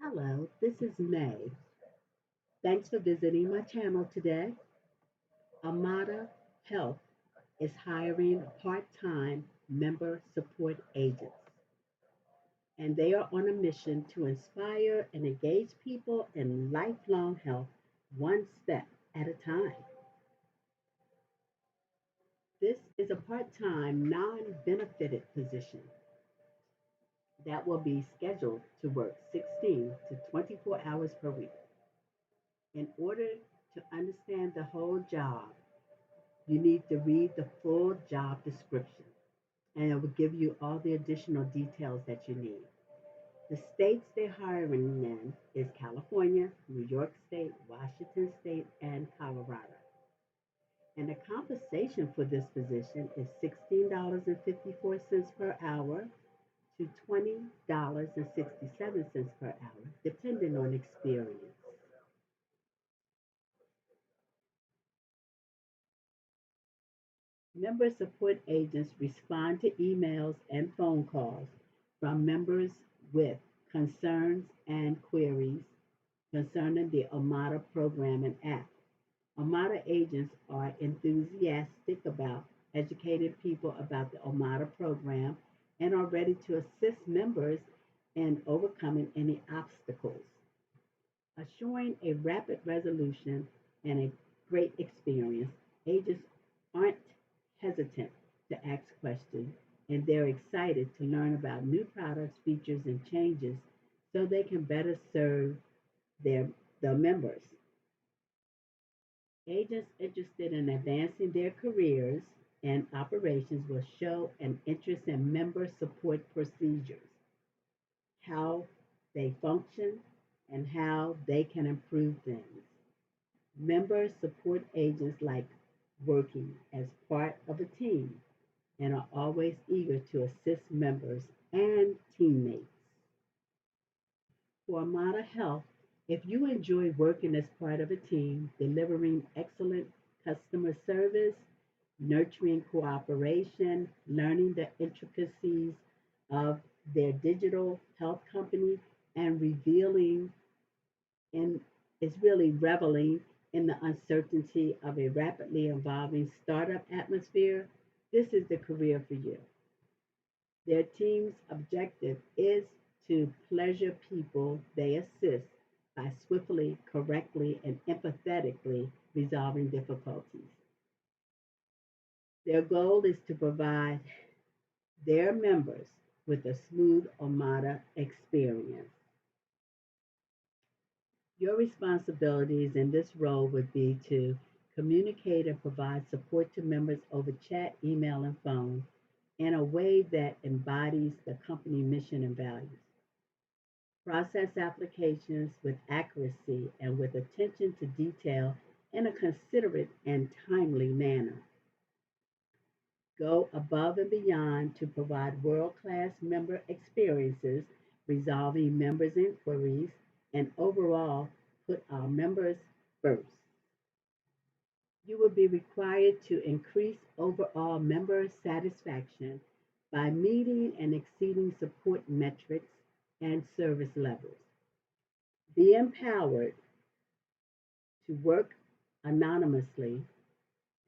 Hello, this is May. Thanks for visiting my channel today. Amada Health is hiring part-time member support agents, and they are on a mission to inspire and engage people in lifelong health one step at a time. This is a part-time, non-benefited position that will be scheduled to work 16 to 24 hours per week. In order to understand the whole job, you need to read the full job description, and it will give you all the additional details that you need. The states they're hiring in is California, New York State, Washington State, and Colorado. And the compensation for this position is $16.54 per hour to $20.67 per hour, depending on experience. Member support agents respond to emails and phone calls from members with concerns and queries concerning the Omada program and app. Omada agents are enthusiastic about educating people about the Omada program and are ready to assist members in overcoming any obstacles, assuring a rapid resolution and a great experience. Agents aren't hesitant to ask questions, and they're excited to learn about new products, features, and changes so they can better serve their the members. Agents interested in advancing their careers and operations will show an interest in member support procedures, how they function, and how they can improve things. Member support agents like working as part of a team and are always eager to assist members and teammates. For Amada Health, if you enjoy working as part of a team, delivering excellent customer service, nurturing cooperation, learning the intricacies of their digital health company, and revealing and is really reveling in the uncertainty of a rapidly evolving startup atmosphere, this is the career for you. Their team's objective is to pleasure people they assist by swiftly, correctly, and empathetically resolving difficulties. Their goal is to provide their members with a smooth Omada experience. Your responsibilities in this role would be to communicate and provide support to members over chat, email, and phone in a way that embodies the company mission and values. Process applications with accuracy and with attention to detail in a considerate and timely manner. Go above and beyond to provide world class member experiences, resolving members' inquiries, and overall put our members first. You will be required to increase overall member satisfaction by meeting and exceeding support metrics and service levels. Be empowered to work anonymously,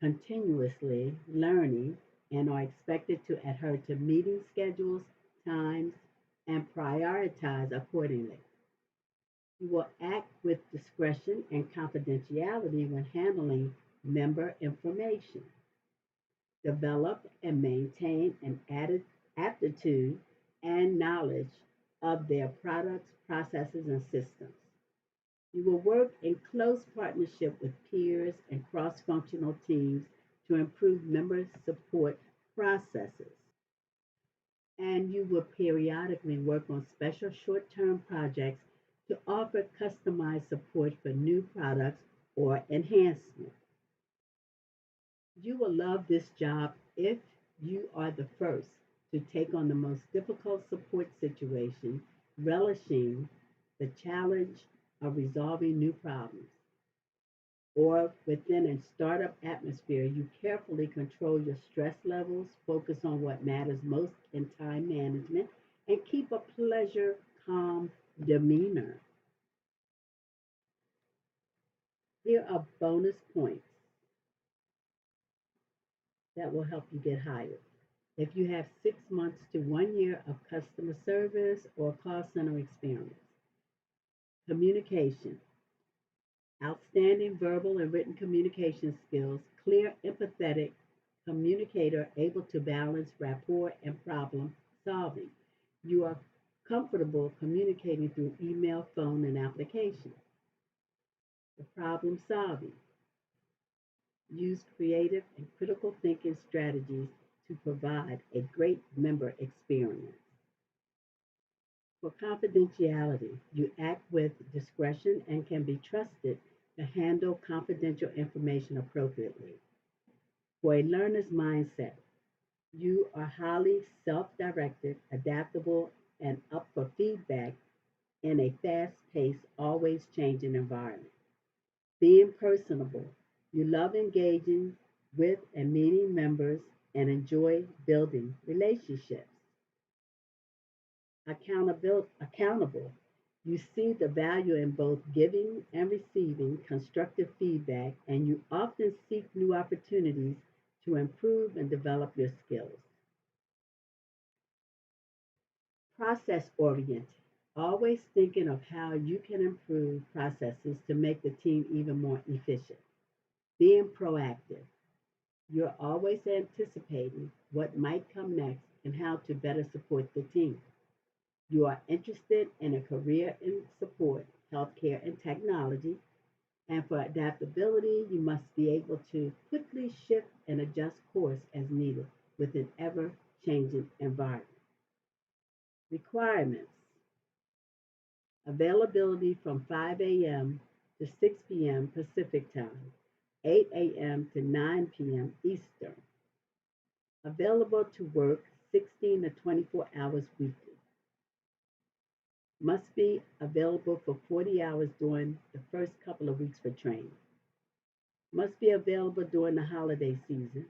continuously learning, and are expected to adhere to meeting schedules, times, and prioritize accordingly. You will act with discretion and confidentiality when handling member information. Develop and maintain an added aptitude and knowledge of their products, processes, and systems. You will work in close partnership with peers and cross functional teams to improve member support processes. And you will periodically work on special short term projects to offer customized support for new products or enhancement. You will love this job if you are the first to take on the most difficult support situation, relishing the challenge of resolving new problems. Or within a startup atmosphere, you carefully control your stress levels, focus on what matters most in time management, and keep a pleasure, calm demeanor. Here are bonus points that will help you get hired. If you have 6 months to 1 year of customer service or call center experience, communication, outstanding verbal and written communication skills, clear, empathetic communicator able to balance rapport and problem solving. You are comfortable communicating through email, phone, and application. The problem solving. Use creative and critical thinking strategies to provide a great member experience. For confidentiality, you act with discretion and can be trusted to handle confidential information appropriately. For a learner's mindset, you are highly self directed, adaptable, and up for feedback in a fast paced, always changing environment. Being personable, you love engaging with and meeting members and enjoy building relationships. Accountable, you see the value in both giving and receiving constructive feedback, and you often seek new opportunities to improve and develop your skills. Process oriented, always thinking of how you can improve processes to make the team even more efficient. Being proactive, you're always anticipating what might come next and how to better support the team. You are interested in a career in support, healthcare, and technology. And for adaptability, you must be able to quickly shift and adjust course as needed with an ever changing environment. Requirements: availability from 5 a.m. to 6 p.m. Pacific Time, 8 a.m. to 9 p.m. Eastern. Available to work 16 to 24 hours weekly. Must be available for 40 hours during the first couple of weeks for training. Must be available during the holiday season.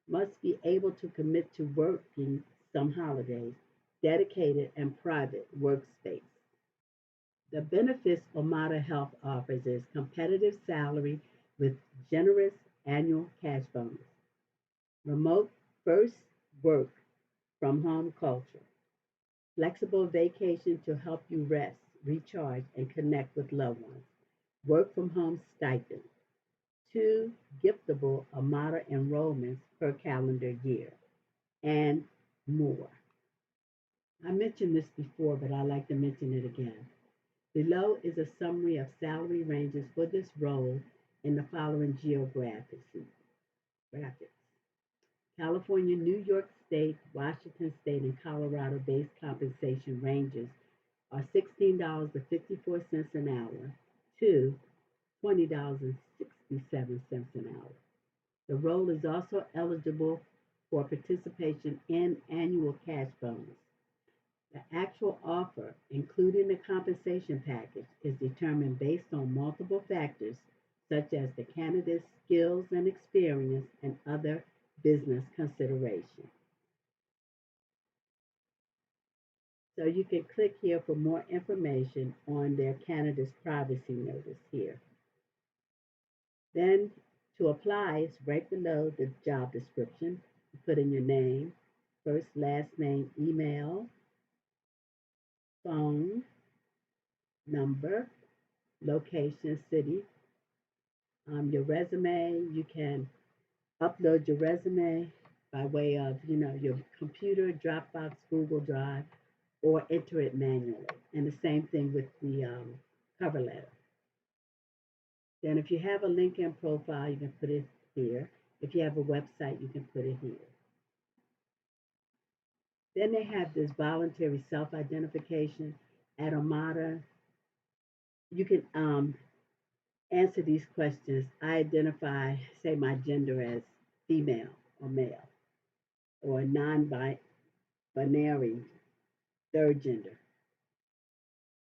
Must be able to commit to working some holidays. Dedicated and private workspace. The benefits Omada Health offers is competitive salary with generous annual cash bonus, remote first work from home culture, flexible vacation to help you rest, recharge, and connect with loved ones, work from home stipend, two giftable Amada enrollments per calendar year, and more. I mentioned this before, but I like to mention it again. Below is a summary of salary ranges for this role in the following geographics. California, New York State, Washington State, and Colorado base compensation ranges are $16.54 an hour to $20.67 an hour. The role is also eligible for participation in annual cash bonus. The actual offer, including the compensation package, is determined based on multiple factors such as the candidate's skills and experience and other business considerations. So you can click here for more information on their candidate's privacy notice here. Then to apply, it's right below the job description. You put in your name, first, last name, email, phone, number, location, city, your resume. You can upload your resume by way of, your computer, Dropbox, Google Drive, or enter it manually. And the same thing with the cover letter. Then if you have a LinkedIn profile, you can put it here. If you have a website, you can put it here. Then they have this voluntary self-identification. At Amada, you can answer these questions. I identify, say, my gender as female or male, or non-binary, third gender,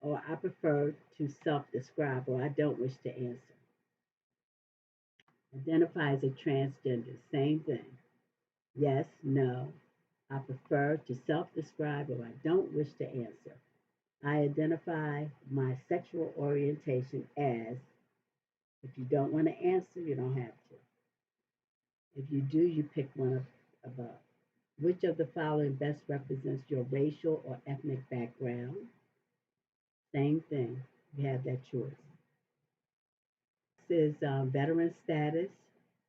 or I prefer to self-describe, or I don't wish to answer. Identify as a transgender, same thing. Yes, no, I prefer to self-describe, or I don't wish to answer. I identify my sexual orientation as If you don't want to answer, you don't have to. If you do, you pick one of above. Which of the following best represents your racial or ethnic background? Same thing. You have that choice. Next is veteran status.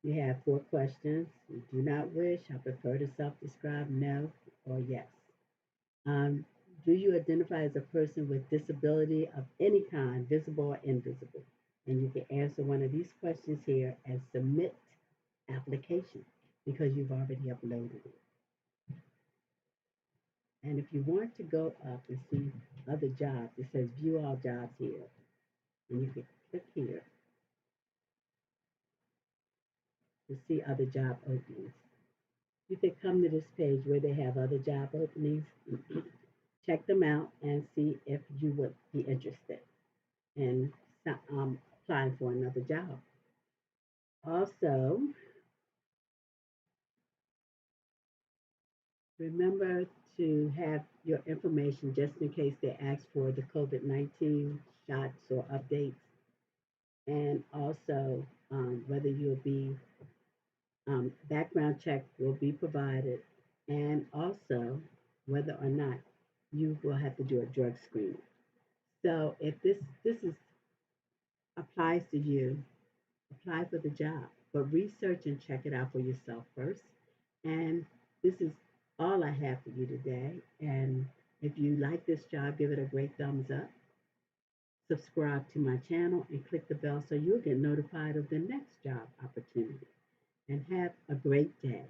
You have four questions. You do not wish. I prefer to self describe. No or yes. Um, do you identify as a person with disability of any kind, visible or invisible? And you can answer one of these questions here and submit application because you've already uploaded it. And if you want to go up and see other jobs, it says view all jobs here. And you can click here to see other job openings. You can come to this page where they have other job openings, check them out, and see if you would be interested in applying for another job. Also, remember to have your information just in case they ask for the COVID-19 shots or updates, and also whether you'll be background check will be provided, and also whether or not you will have to do a drug screening. So if this is applies to you, apply for the job, but research and check it out for yourself first. And this is all I have for you today. And if you like this job, give it a great thumbs up. Subscribe to my channel and click the bell so you'll get notified of the next job opportunity. And have a great day.